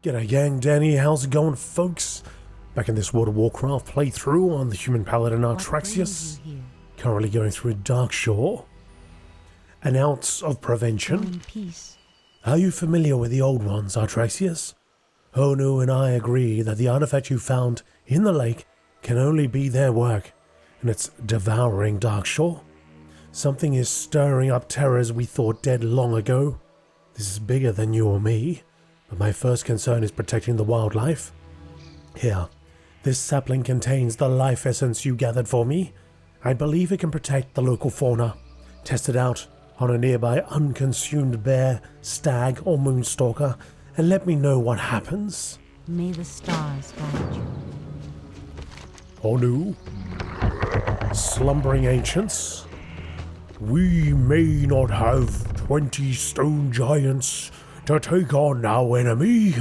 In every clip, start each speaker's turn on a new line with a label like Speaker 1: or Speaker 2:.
Speaker 1: G'day gang, Danny, how's it going folks? Back in this World of Warcraft playthrough on the Human Paladin Artraxius. Currently going through Darkshore. An ounce of prevention. Are you familiar with the old ones, Artraxius? Honu and I agree that the artifact you found in the lake can only be their work, and it's devouring Darkshore. Something is stirring up terrors we thought dead long ago. This is bigger than you or me. But my first concern is protecting the wildlife. Here, this sapling contains the life essence you gathered for me. I believe it can protect the local fauna. Test it out on a nearby unconsumed bear, stag, or moonstalker, and let me know what happens.
Speaker 2: May the stars guide you.
Speaker 1: Honu, Slumbering Ancients. We may not have 20 stone giants to take on our enemy,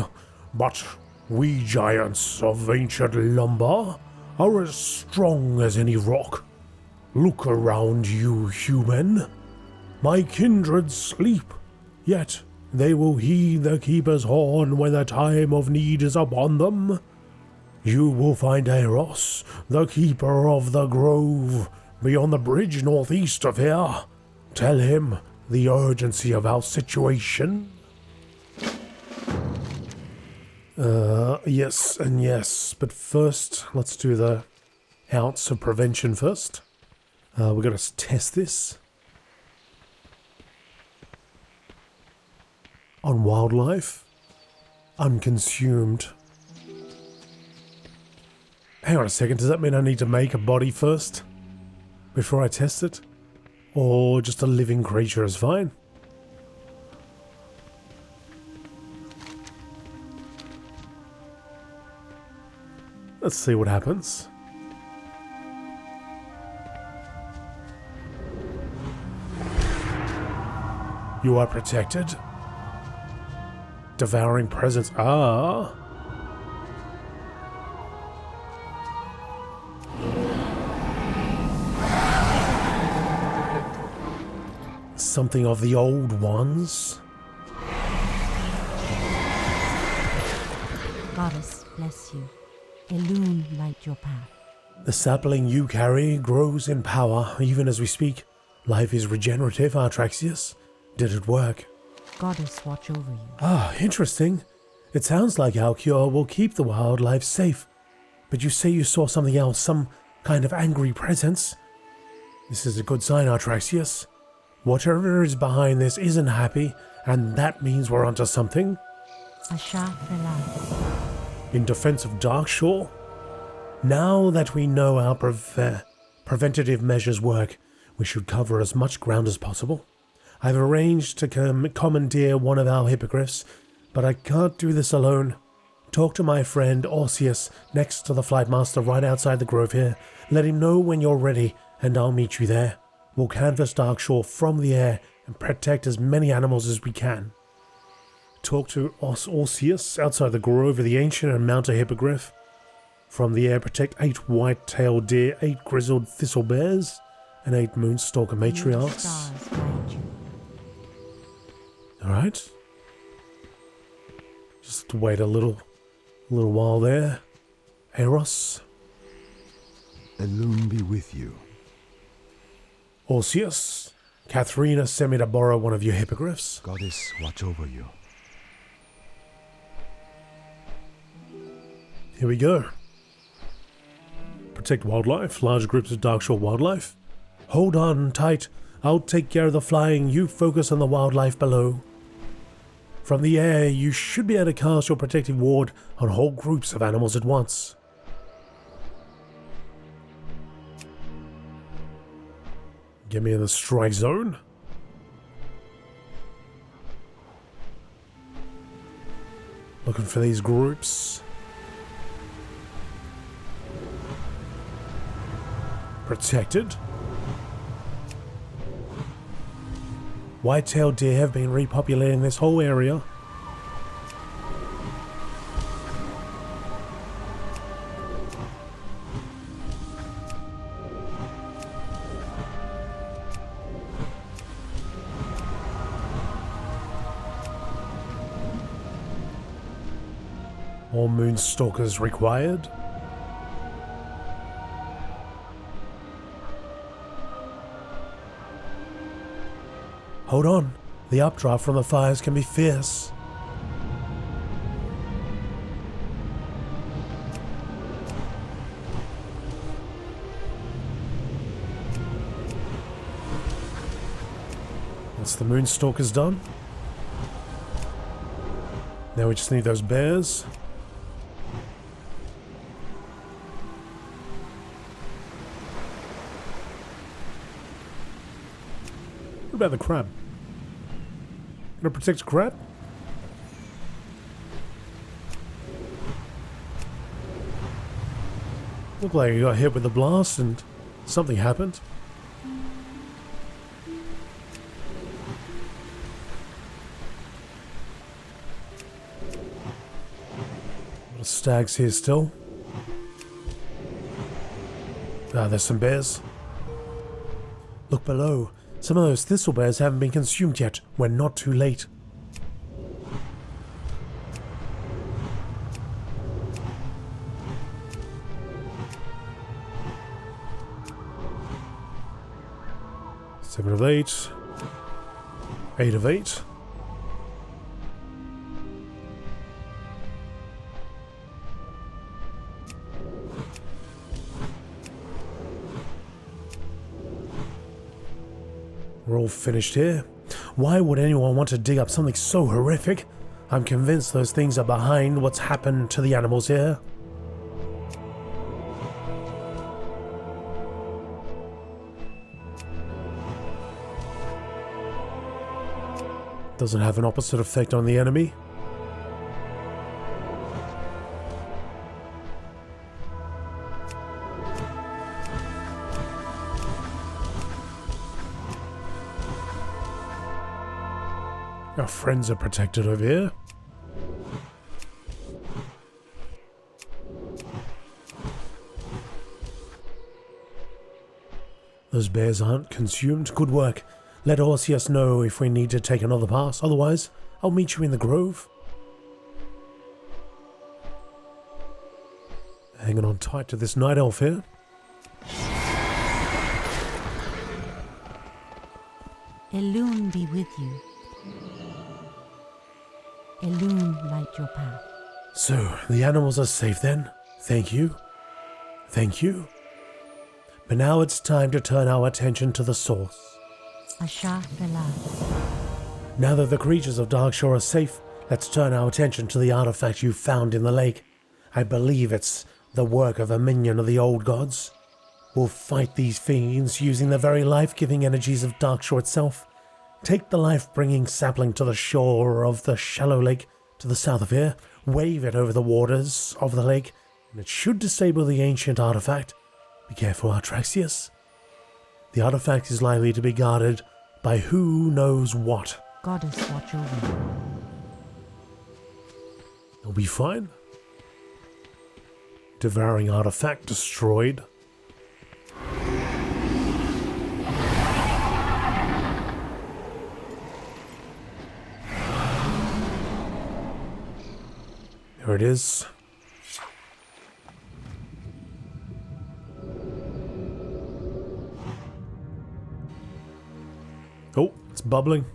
Speaker 1: but we giants of ancient lumber are as strong as any rock. Look around you, human. My kindred sleep, yet they will heed the Keeper's horn when the time of need is upon them. You will find Eros, the Keeper of the Grove, beyond the bridge northeast of here. Tell him the urgency of our situation. Yes and yes, but first, let's do the ounce of prevention first. We're going to test this on wildlife, unconsumed. Hang on a second, does that mean I need to make a body first before I test it? Or just a living creature is fine? Let's see what happens. You are protected. Devouring presence. Ah. Something of the old ones.
Speaker 2: Goddess bless you. Illume light your path.
Speaker 1: The sapling you carry grows in power even as we speak. Life is regenerative, Artraxius. Did it work?
Speaker 2: Goddess watch over you.
Speaker 1: Ah, interesting. It sounds like our cure will keep the wildlife safe. But you say you saw something else, some kind of angry presence. This is a good sign, Artraxius. Whatever is behind this isn't happy, and that means we're onto something.
Speaker 2: Ashenvale.
Speaker 1: In Defense of Darkshore? Now that we know our preventative measures work, we should cover as much ground as possible. I've arranged to commandeer one of our hippogriffs, but I can't do this alone. Talk to my friend Orseus next to the flight master right outside the grove here. Let him know when you're ready, and I'll meet you there. We'll canvass Darkshore from the air and protect as many animals as we can. Talk to Orseus outside the Grove of the Ancient and mount a hippogriff. From the air, protect 8 white-tailed deer, 8 grizzled thistle bears, and 8 moonstalker matriarchs. Alright. Just wait a little while there. Eros.
Speaker 3: Illume be with you.
Speaker 1: Orseus, Katharina sent me to borrow one of your hippogriffs.
Speaker 3: Goddess watch over you.
Speaker 1: Here we go. Protect wildlife, large groups of Darkshore wildlife. Hold on tight, I'll take care of the flying, you focus on the wildlife below. From the air, you should be able to cast your protective ward on whole groups of animals at once. Get me in the strike zone. Looking for these groups. Protected. White-tailed deer have been repopulating this whole area. More Moonstalkers required. Hold on, the updraft from the fires can be fierce. That's the Moonstalkers done. Now we just need those bears. What about the crab? Gonna protect the crab? Looked like he got hit with a blast and something happened. Stags here still. Ah, there's some bears. Look below. Some of those thistle bears haven't been consumed yet. We're not too late. Seven of 8. 8 of 8. We're all finished here. Why would anyone want to dig up something so horrific? I'm convinced those things are behind what's happened to the animals here. Doesn't have an opposite effect on the enemy. Our friends are protected over here. Those bears aren't consumed. Good work. Let Orseus know if we need to take another pass. Otherwise, I'll meet you in the grove. Hanging on tight to this night elf here.
Speaker 2: Elune be with you. Elune light your path.
Speaker 1: So, the animals are safe then. Thank you. Thank you. But now it's time to turn our attention to the source.
Speaker 2: Ashenvale.
Speaker 1: Now that the creatures of Darkshore are safe, let's turn our attention to the artifact you found in the lake. I believe it's the work of a minion of the old gods. We'll fight these fiends using the very life-giving energies of Darkshore itself. Take the life-bringing sapling to the shore of the shallow lake to the south of here, wave it over the waters of the lake, and it should disable the ancient artifact. Be careful, Atraxius. The artifact is likely to be guarded by who knows what.
Speaker 2: Goddess watch over you.
Speaker 1: It'll be fine. Devouring artifact destroyed. There it is. Oh, it's bubbling.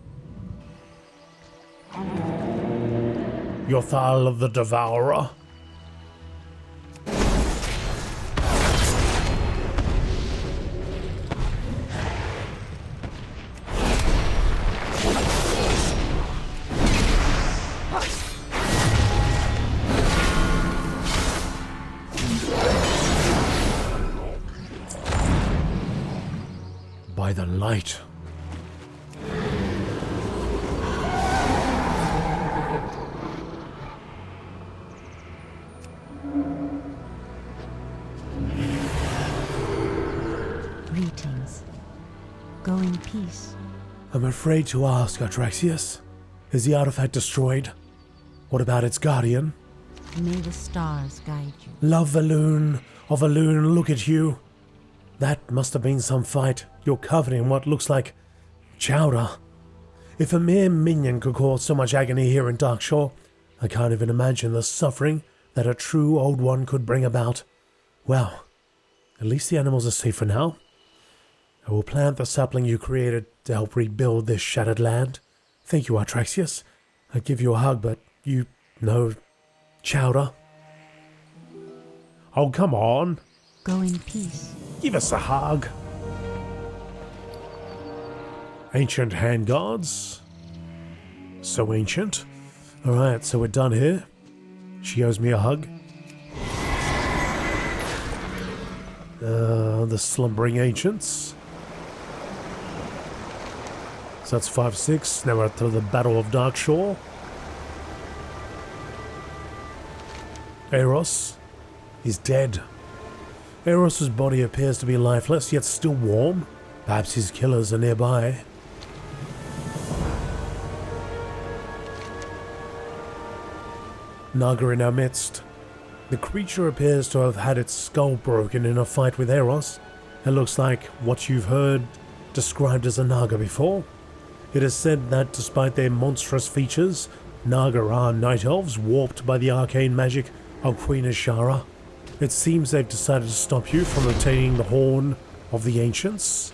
Speaker 1: Yothal of the Devourer. By the light.
Speaker 2: Greetings. Go in peace.
Speaker 1: I'm afraid to ask, Atraxius. Is the artifact destroyed? What about its guardian?
Speaker 2: May the stars guide you.
Speaker 1: Love Elune, of Elune, look at you. That must have been some fight. You're covered in what looks like chowder. If a mere minion could cause so much agony here in Darkshore, I can't even imagine the suffering that a true Old One could bring about. Well, at least the animals are safe for now. I will plant the sapling you created to help rebuild this shattered land. Thank you, Artraxius. I'd give you a hug, but you know, chowder. Oh, come on.
Speaker 2: Go in peace.
Speaker 1: Give us a hug. Ancient handguards. So ancient. Alright, so we're done here. She owes me a hug. The Slumbering Ancients. So that's 5-6. Now we're at the Battle of Darkshore. Eros is dead. Eros's body appears to be lifeless, yet still warm. Perhaps his killers are nearby. Naga In Our MIdst. The creature appears to have had its skull broken in a fight with Eros. It looks like what you've heard described as a Naga before. It is said that despite their monstrous features, Naga are night elves warped by the arcane magic of Queen Azshara. It seems they've decided to stop you from obtaining the Horn of the Ancients.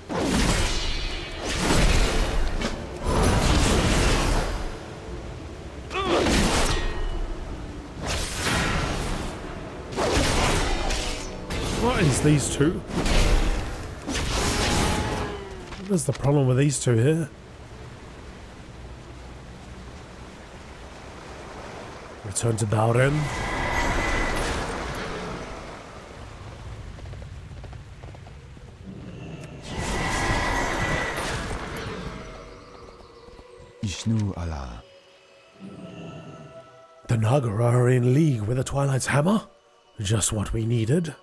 Speaker 1: What is these two? What is the problem with these two here? Return to Bowden.
Speaker 3: Ishnu Allah.
Speaker 1: The Naga are in league with the Twilight's Hammer? Just what we needed.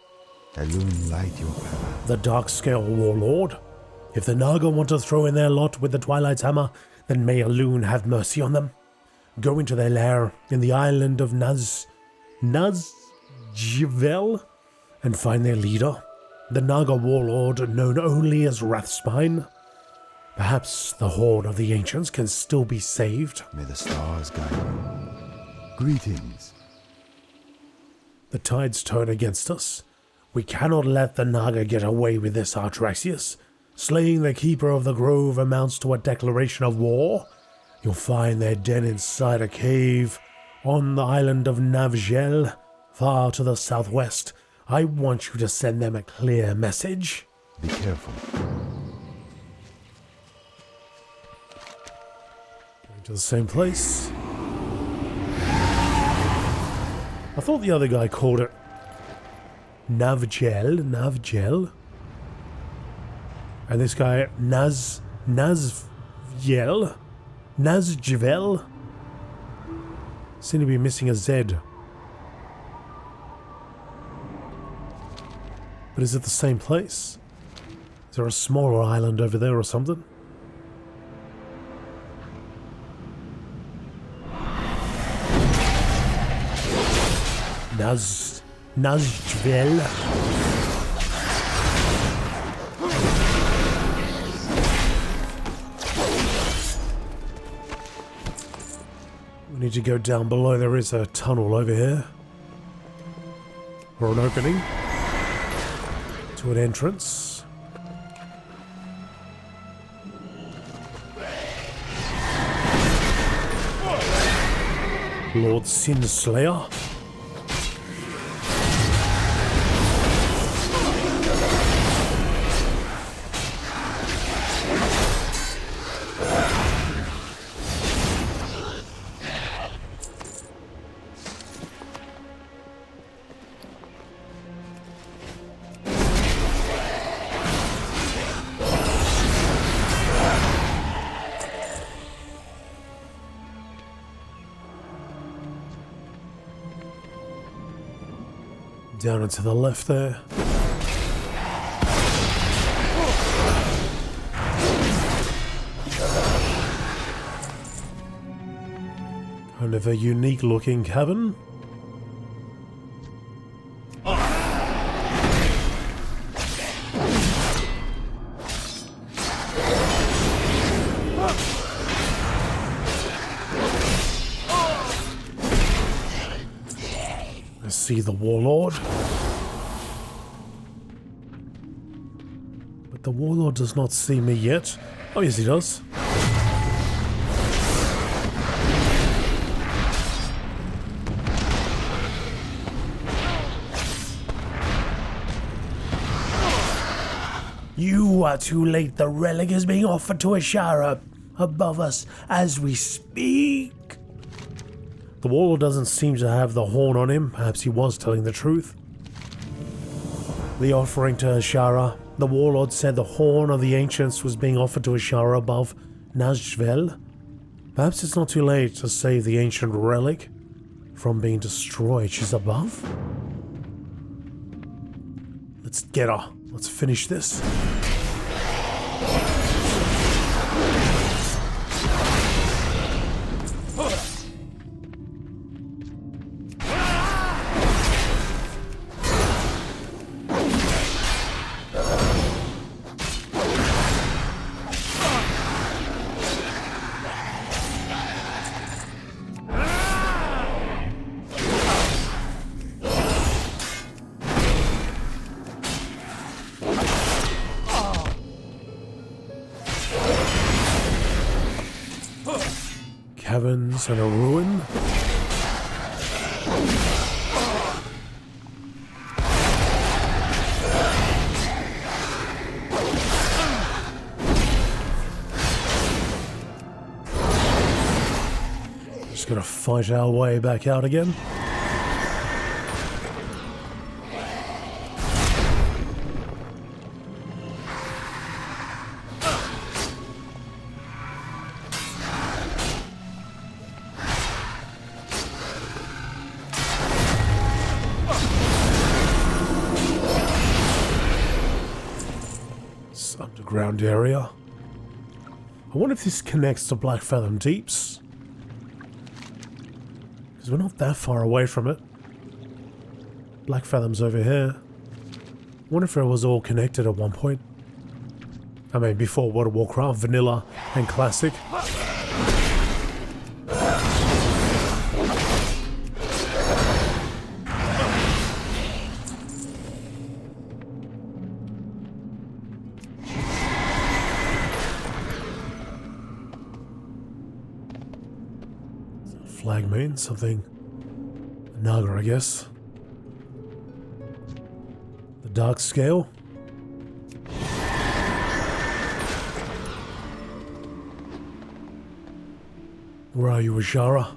Speaker 3: Elune light your path.
Speaker 1: The Darkscale Warlord. If the Naga want to throw in their lot with the Twilight's Hammer, then may Elune have mercy on them. Go into their lair in the island of Azshara and find their leader, the Naga Warlord known only as Wrathspine. Perhaps the Horde of the Ancients can still be saved.
Speaker 3: May the stars guide you. Greetings.
Speaker 1: The tides turn against us. We cannot let the Naga get away with this, Artraxius. Slaying the Keeper of the Grove amounts to a declaration of war. You'll find their den inside a cave on the island of Navgel, far to the southwest. I want you to send them a clear message.
Speaker 3: Be careful.
Speaker 1: Going to the same place. I thought the other guy called it Navgel. And this guy, Nazjvel, seem to be missing a Z. But is it the same place? Is there a smaller island over there or something? Nazjvel. We need to go down below. There is a tunnel over here. Or an opening to an entrance. Lord Sinslayer. Down and to the left there. Kind of a unique looking cabin. I see the Warlord. But the Warlord does not see me yet. Oh yes, he does. You are too late. The relic is being offered to Azshara above us as we speak. The Warlord doesn't seem to have the horn on him. Perhaps he was telling the truth. The offering to Azshara. The Warlord said the horn of the Ancients was being offered to Azshara above Ashenvale. Perhaps it's not too late to save the ancient relic from being destroyed. She's above? Let's get her. Let's finish this. Caverns and a ruin. Just gonna fight our way back out again. Underground area. I wonder if this connects to Blackfathom Deeps. Because we're not that far away from it. Blackfathom's over here. I wonder if it was all connected at one point. I mean, before World of Warcraft, Vanilla and Classic. Flag means something. Naga, I guess. The Darkscale. Where are you, Azshara?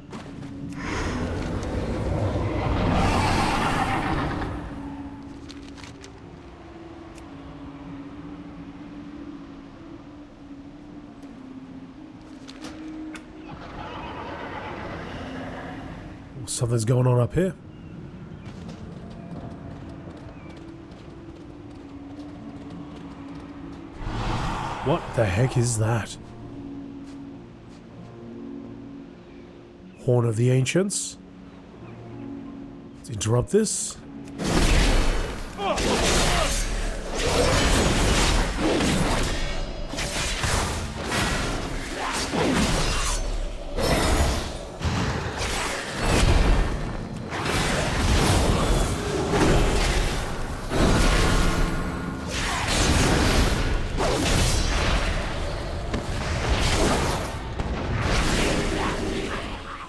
Speaker 1: Something's going on up here. What the heck is that? Horn of the Ancients? Let's interrupt this.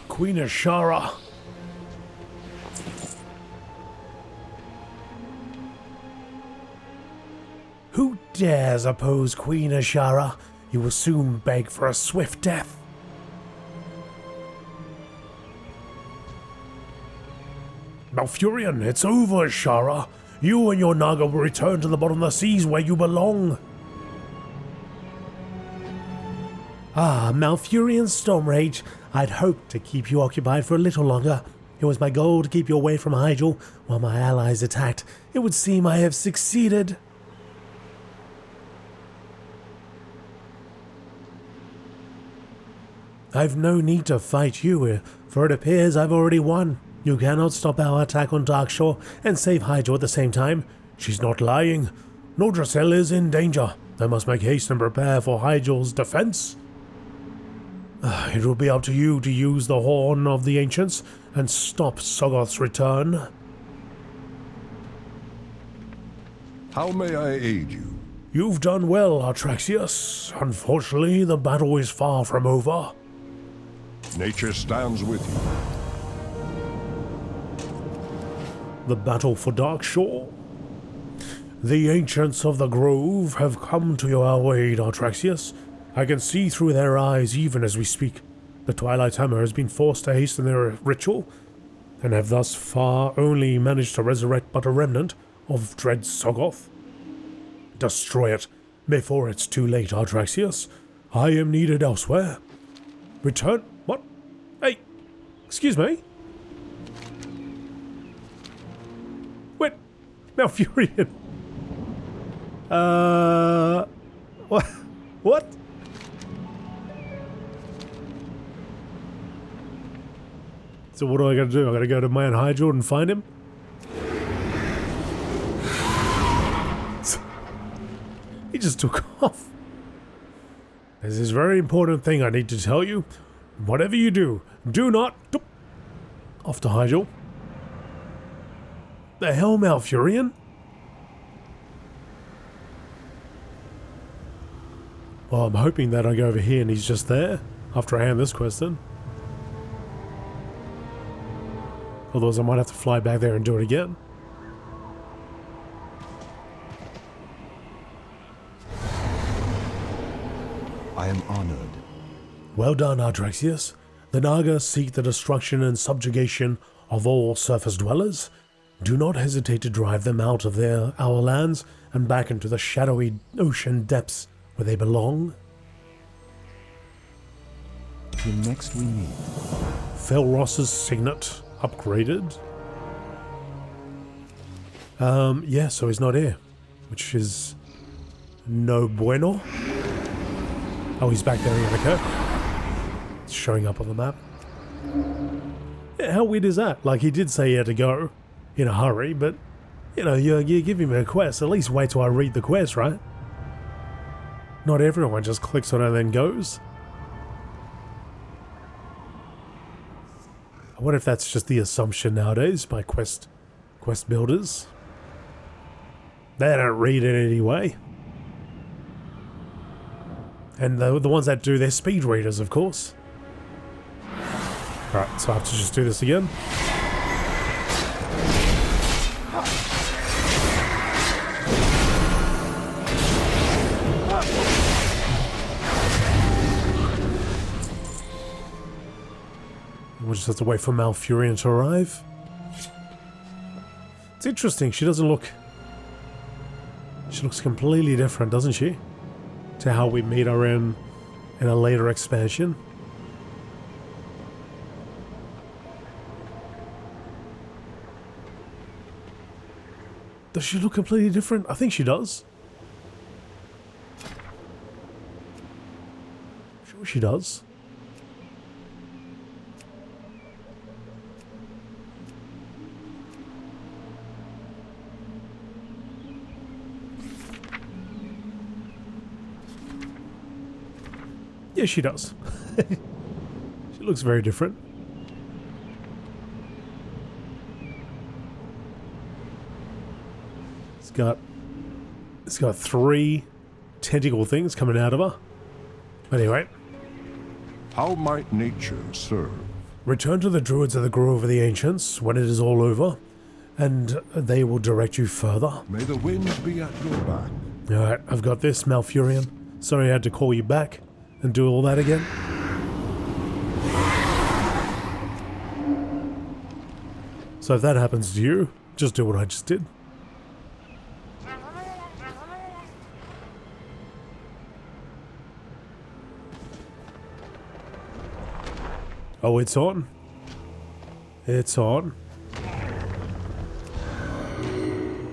Speaker 1: Queen Azshara. Who dares oppose Queen Azshara? You will soon beg for a swift death. Malfurion, it's over, Azshara. You and your Naga will return to the bottom of the seas where you belong. Ah, Malfurion Stormrage. I'd hoped to keep you occupied for a little longer. It was my goal to keep you away from Hyjal while my allies attacked. It would seem I have succeeded. I've no need to fight you, for it appears I've already won. You cannot stop our attack on Darkshore and save Hyjal at the same time. She's not lying. Nordrassil is in danger. I must make haste and prepare for Hyjal's defense. It will be up to you to use the Horn of the Ancients and stop Soggoth's return.
Speaker 4: How may I aid you?
Speaker 1: You've done well, Artraxius. Unfortunately, the battle is far from over.
Speaker 4: Nature stands with you.
Speaker 1: The battle for Darkshore. The ancients of the grove have come to your aid, Artraxius. I can see through their eyes even as we speak. The Twilight Hammer has been forced to hasten their ritual, and have thus far only managed to resurrect but a remnant of dread Soggoth. Destroy it before it's too late, Artraxius. I am needed elsewhere. Return. What? Hey, excuse me. Wait, Malfurion. What? What? So what do I gotta do? I gotta go to Mount Hydro and find him? He just took off. There's this very important thing I need to tell you. Whatever you do, do not... Off to Hydro. The hell, Malfurion? Well, I'm hoping that I go over here and he's just there after I hand this quest in. Otherwise I might have to fly back there and do it again.
Speaker 3: I am honored.
Speaker 1: Well done, Artraxius. The Naga seek the destruction and subjugation of all surface dwellers. Do not hesitate to drive them out of our lands and back into the shadowy ocean depths where they belong.
Speaker 3: The next we meet.
Speaker 1: Felross's signet upgraded. Yeah, so he's not here, which is no bueno. Oh, he's back there in the curve. It's showing up on the map. Yeah, how weird is that? Like, he did say he had to go in a hurry, but, you know, you give him a quest, at least wait till I read the quest, right? Not everyone just clicks on it and then goes. I wonder if that's just the assumption nowadays by quest builders. They don't read it anyway. And the ones that do, they're speed readers, of course. Alright, so I have to just do this again. We'll just have to wait for Malfurion to arrive. It's interesting, she doesn't look... She looks completely different, doesn't she? To how we meet her in a later expansion. Does she look completely different? I think she does. Sure she does. Yeah, she does. She looks very different. It's got 3 tentacle things coming out of her. Anyway.
Speaker 4: How might nature serve?
Speaker 1: Return to the druids of the Grove of the Ancients when it is all over, and they will direct you further.
Speaker 4: May the winds be at your back.
Speaker 1: Alright, I've got this, Malfurion. Sorry I had to call you back and do all that again. So if that happens to you, just do what I just did. Oh, it's on. It's on.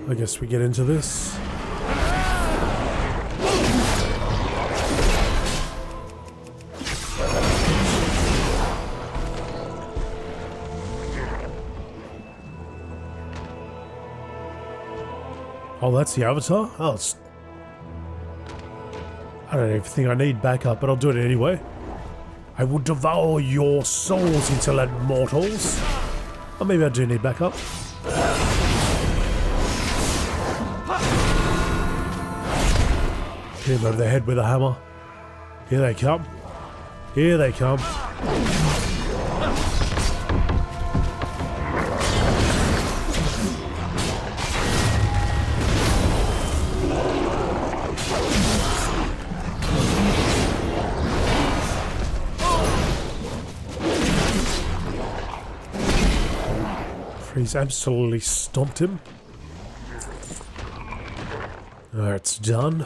Speaker 1: I guess we get into this. Oh, that's the avatar? Oh, it's... I don't even think I need backup, but I'll do it anyway. I will devour your souls, insolent mortals. Or maybe I do need backup. Hit him over the head with a hammer. Here they come. Here they come. He's absolutely stomped him. It's done.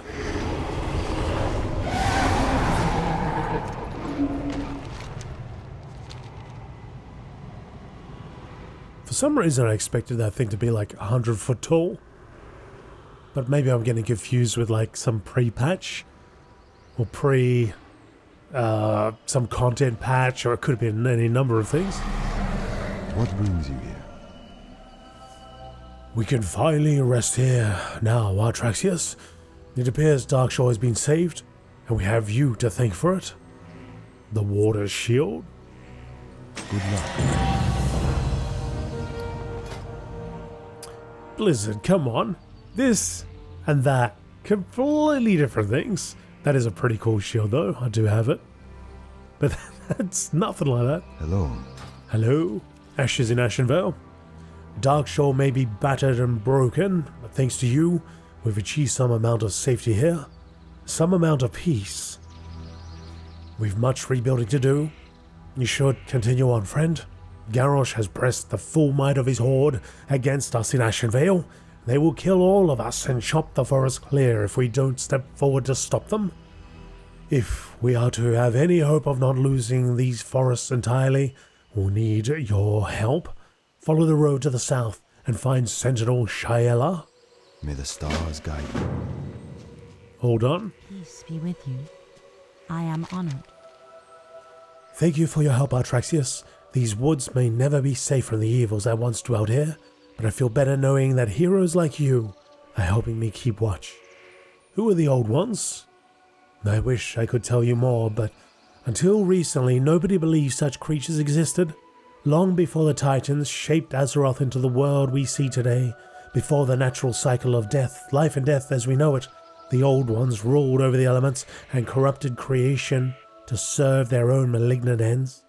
Speaker 1: For some reason I expected that thing to be like 100 foot tall. But maybe I'm getting confused with like some pre-patch. Or some content patch, or it could have been any number of things.
Speaker 3: What brings you here?
Speaker 1: We can finally rest here now, Artraxius. It appears Darkshore has been saved, and we have you to thank for it. The water shield.
Speaker 3: Good luck.
Speaker 1: Blizzard, come on. This and that. Completely different things. That is a pretty cool shield though, I do have it. But that's nothing like that.
Speaker 3: Hello.
Speaker 1: Hello, Ashes in Ashenvale. Darkshore may be battered and broken, but thanks to you, we've achieved some amount of safety here. Some amount of peace. We've much rebuilding to do. You should continue on, friend. Garrosh has pressed the full might of his horde against us in Ashenvale. They will kill all of us and chop the forest clear if we don't step forward to stop them. If we are to have any hope of not losing these forests entirely, we'll need your help. Follow the road to the south and find Sentinel Shaela.
Speaker 3: May the stars guide you.
Speaker 1: Hold on.
Speaker 2: Peace be with you. I am honored.
Speaker 1: Thank you for your help, Artraxius. These woods may never be safe from the evils that once dwelt here, but I feel better knowing that heroes like you are helping me keep watch. Who are the old ones? I wish I could tell you more, but until recently nobody believed such creatures existed. Long before the Titans shaped Azeroth into the world we see today, before the natural cycle of death, life and death as we know it, the Old Ones ruled over the elements and corrupted creation to serve their own malignant ends.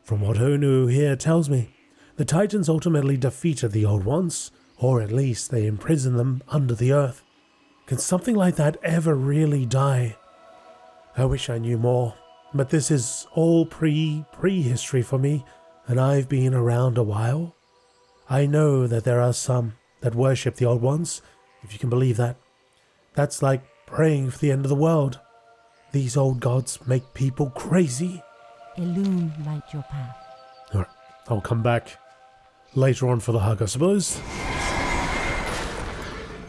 Speaker 1: From what Onu here tells me, the Titans ultimately defeated the Old Ones, or at least they imprisoned them under the earth. Can something like that ever really die? I wish I knew more, but this is all prehistory for me, and I've been around a while. I know that there are some that worship the Old Ones, if you can believe that. That's like praying for the end of the world. These old gods make people crazy.
Speaker 2: Elune light your path.
Speaker 1: Alright, I'll come back later on for the hug, I suppose.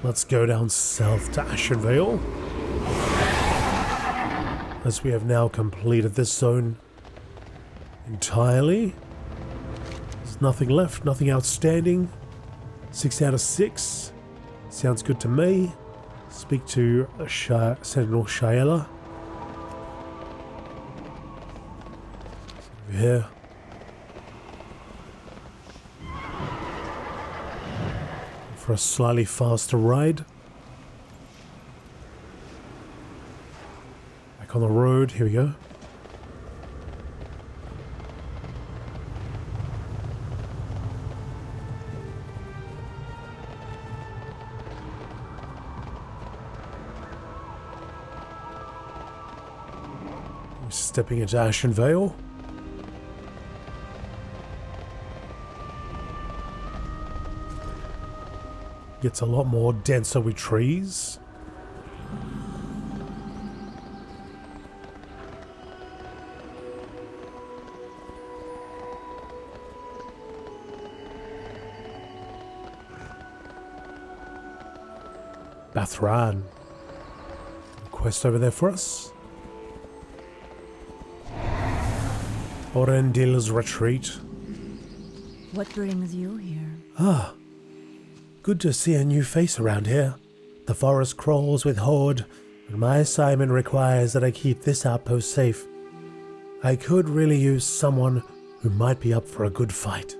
Speaker 1: Let's go down south to Ashenvale, as we have now completed this zone entirely. There's nothing left, nothing outstanding. 6 out of 6. Sounds good to me. Speak to Sentinel Shaela. Over here. For a slightly faster ride. Back on the road, here we go. Stepping into Ashenvale. Gets a lot more denser with trees. Bathran. Quest over there for us. Orendil's retreat.
Speaker 2: What brings you here?
Speaker 1: Ah, good to see a new face around here. The forest crawls with horde, and my assignment requires that I keep this outpost safe. I could really use someone who might be up for a good fight.